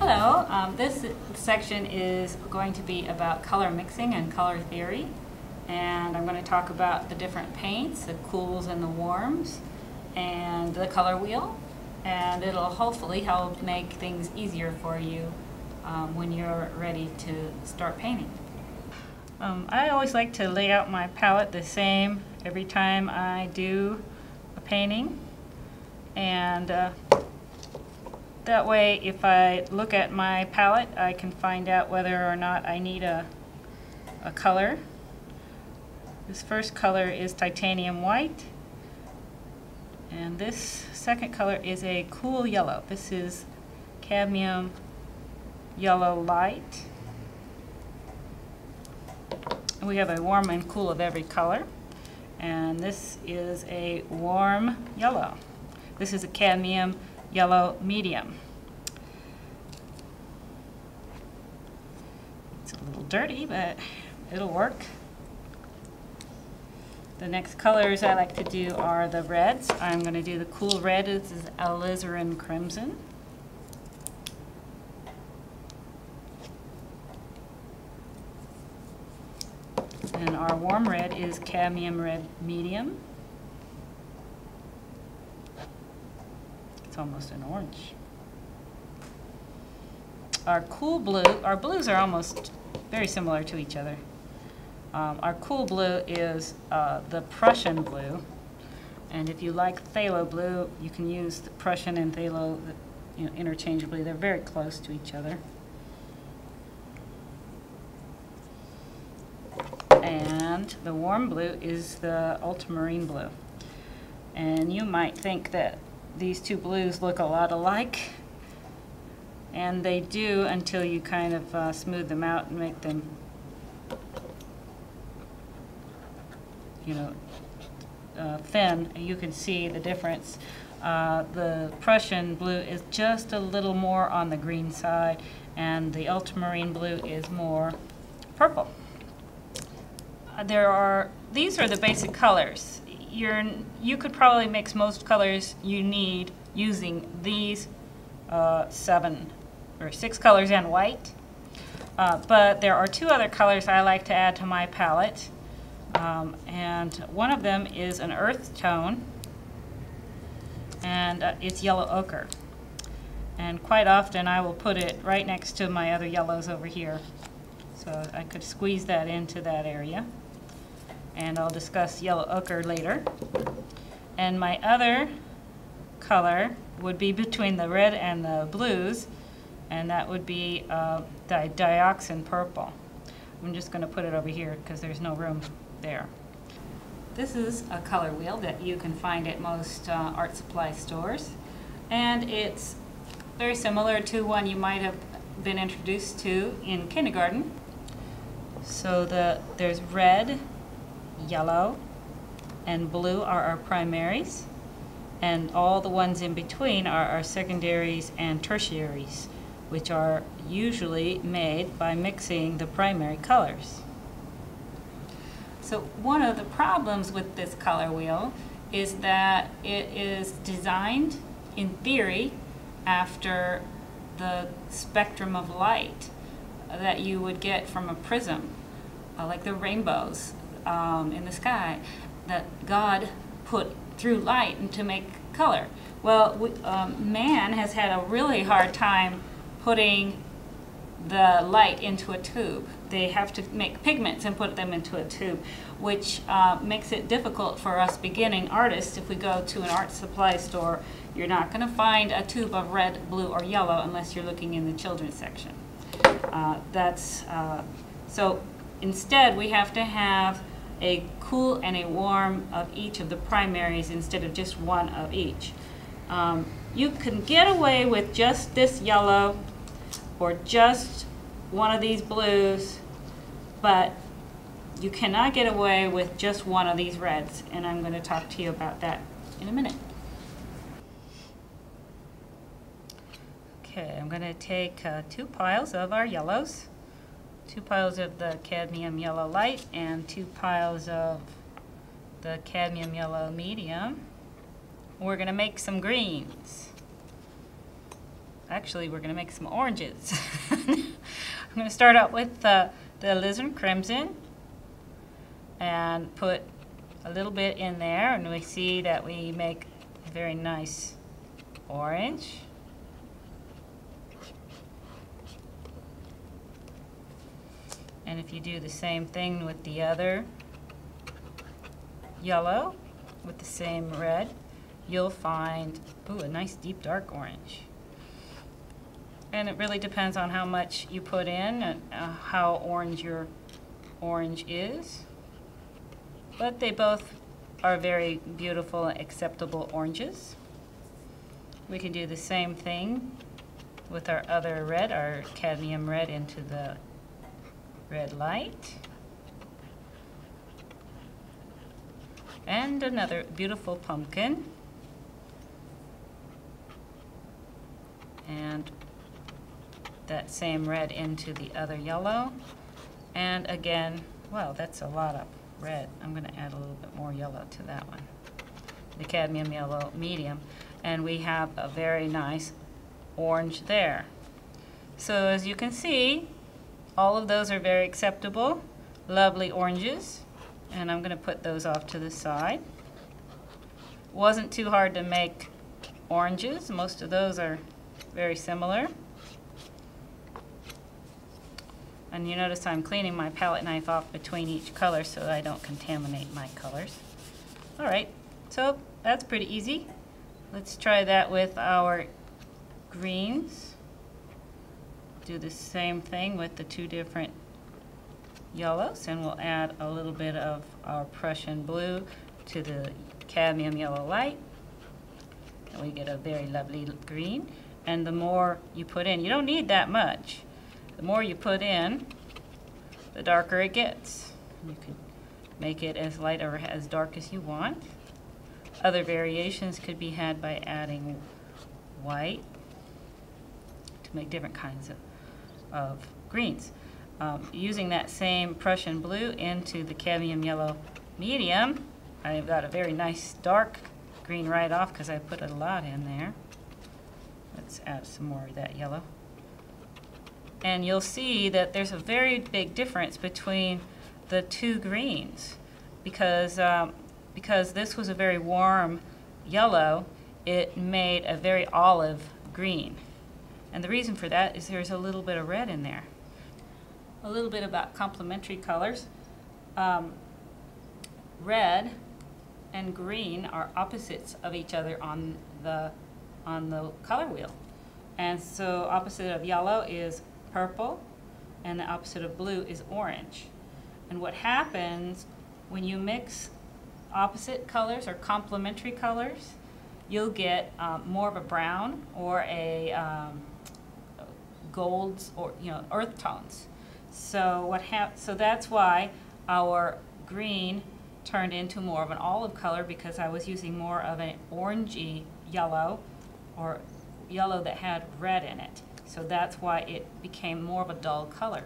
Hello, this section is going to be about color mixing and color theory, and I'm going to talk about the different paints, the cools and the warms, and the color wheel, and it'll hopefully help make things easier for you when you're ready to start painting. I always like to lay out my palette the same every time I do a painting, and that way, if I look at my palette, I can find out whether or not I need a color. This first color is titanium white, and this second color is a cool yellow. This is cadmium yellow light. We have a warm and cool of every color, and this is a warm yellow. This is a cadmium yellow medium. It's a little dirty, but it'll work. The next colors I like to do are the reds. I'm going to do the cool red. This is alizarin crimson. And our warm red is cadmium red medium. It's almost an orange. Our cool blue, our blues are almost very similar to each other. Our cool blue is the Prussian blue, and if you like phthalo blue, you can use the Prussian and phthalo interchangeably. They're very close to each other. And the warm blue is the ultramarine blue. And you might think that these two blues look a lot alike, and they do until you kind of smooth them out and make them, thin. You can see the difference. The Prussian blue is just a little more on the green side, and the ultramarine blue is more purple. These are the basic colors. You could probably mix most colors you need using these 7 or 6 colors and white. But there are 2 other colors I like to add to my palette. And one of them is an earth tone, and it's yellow ochre. And quite often I will put it right next to my other yellows over here. So I could squeeze that into that area. And I'll discuss yellow ochre later. And my other color would be between the red and the blues, and that would be dioxin purple. I'm just going to put it over here because there's no room there. This is a color wheel that you can find at most art supply stores, and it's very similar to one you might have been introduced to in kindergarten. So there's red, yellow, and blue are our primaries, and all the ones in between are our secondaries and tertiaries, which are usually made by mixing the primary colors. So one of the problems with this color wheel is that it is designed in theory after the spectrum of light that you would get from a prism, like the rainbows in the sky that God put through light and to make color. Well, man has had a really hard time putting the light into a tube. They have to make pigments and put them into a tube, which makes it difficult for us beginning artists. If we go to an art supply store, you're not going to find a tube of red, blue, or yellow unless you're looking in the children's section. So instead, we have to have a cool and a warm of each of the primaries instead of just one of each. You can get away with just this yellow or just one of these blues, but you cannot get away with just one of these reds, and I'm going to talk to you about that in a minute. Okay, I'm going to take 2 piles of our yellows, 2 piles of the cadmium yellow light, and 2 piles of the cadmium yellow medium. We're going to make some greens. actually we're going to make some oranges. I'm going to start out with the alizarin crimson and put a little bit in there, and we see that we make a very nice orange. And if you do the same thing with the other yellow with the same red, you'll find, ooh, a nice deep dark orange. And it really depends on how much you put in and how orange your orange is. But they both are very beautiful and acceptable oranges. We can do the same thing with our other red, our cadmium red into the red light. And another beautiful pumpkin. And that same red into the other yellow. And again, well, that's a lot of red. I'm going to add a little bit more yellow to that one. The cadmium yellow medium. And we have a very nice orange there. So as you can see, all of those are very acceptable, lovely oranges. And I'm going to put those off to the side. Wasn't too hard to make oranges. Most of those are very similar. And you notice I'm cleaning my palette knife off between each color so that I don't contaminate my colors. All right, so that's pretty easy. Let's try that with our greens. Do the same thing with the two different yellows, and we'll add a little bit of our Prussian blue to the cadmium yellow light. And we get a very lovely green. And the more you put in, you don't need that much. The more you put in, the darker it gets. You can make it as light or as dark as you want. Other variations could be had by adding white to make different kinds of greens. Using that same Prussian blue into the cadmium yellow medium, I've got a very nice dark green right off because I put a lot in there. Let's add some more of that yellow. And you'll see that there's a very big difference between the two greens because this was a very warm yellow, it made a very olive green. And the reason for that is there's a little bit of red in there. A little bit about complementary colors. Red and green are opposites of each other on the color wheel. And so opposite of yellow is purple, and the opposite of blue is orange. And what happens when you mix opposite colors or complementary colors, you'll get more of a brown or a golds or earth tones. So so that's why our green turned into more of an olive color, because I was using more of an orangey yellow or yellow that had red in it. So that's why it became more of a dull color.